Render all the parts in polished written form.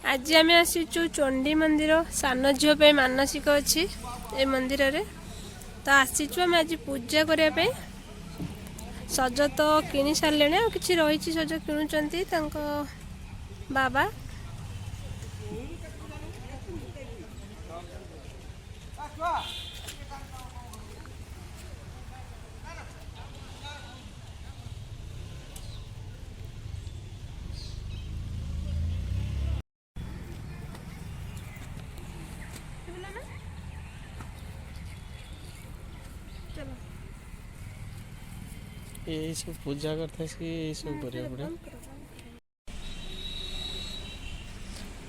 आज आम आसीचु चंडी मंदिर सान झील पे मानसिक अच्छी ए मंदिर रे तो आसीचु आम आज पूजा करने सज तो किनी सारे आ कि रही सज किणुंट बाबा ये सब पूजा करते ये सब करिया पड़े।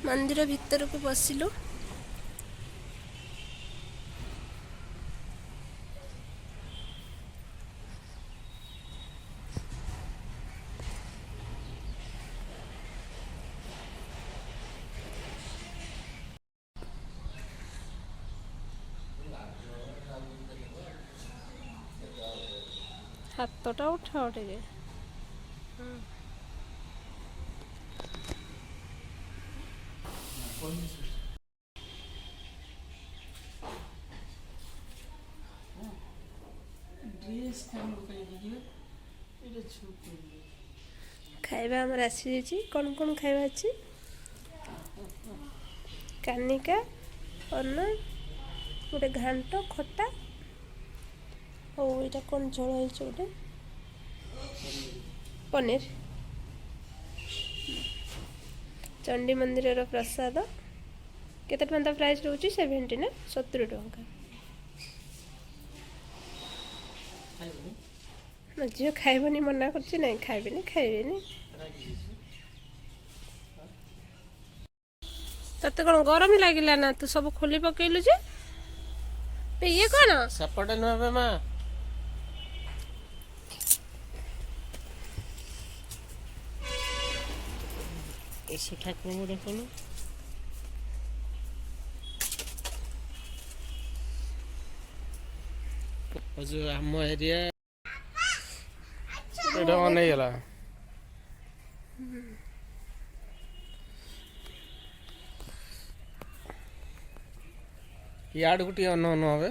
मंदिर भितर को बसिलु हाथटा उठा टे खाइबा हमर आसी जाइए कौन कौन खाइबा अच्छी कानिका अन्न गोटे घांट खटा और ये कौन झोल है गोटे पनीर चंडी मंदिर प्रसाद केते टंका प्राइस रोची 70 ना 70 टंका झील खाइबनी मना कर ना खाइबेनी खाइबेनी तते कौन गरम लगिला ना तू सब खोली पकेलु जे ये कौन सपटे नुहे माँ ऐसे ठाकुर मोड़ कौन जो आम एरिया अनेगला याड गोटे अन्न अन्न हे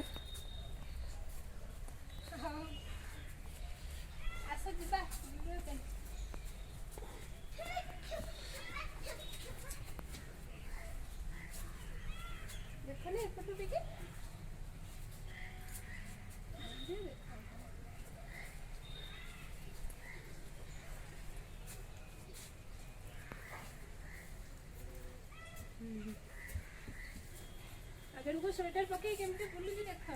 स्वेटर पके केमते बुलुजी देखा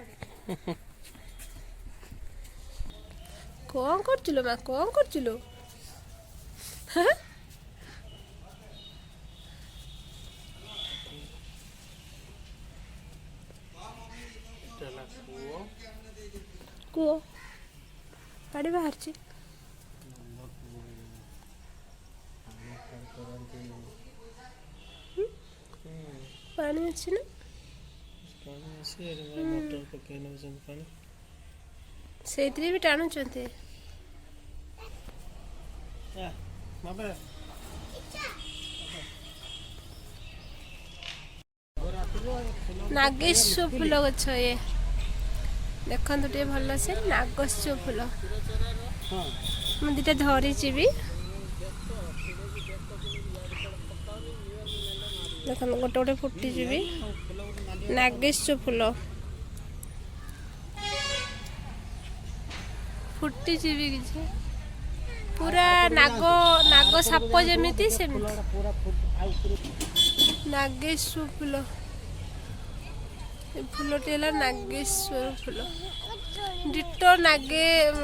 कौन करचुलो मा कौन करचुलो हां चला को पाड़ी बाहर छी पानी अच्छी ना मोटर पकई नौन पानी से भी टाणुंटे नागेश्वर फूल गछ ये देखो टे भल से नागेश्वर फूल मुझे धरी भी देख गोटे गोटे फुटी भी नागेश्वर फूल फुटी भी किसी पूरा नाग नाग साप जमीती से नागेश्वर फूल फूलटे नागेश्वर फूल डिटो नागे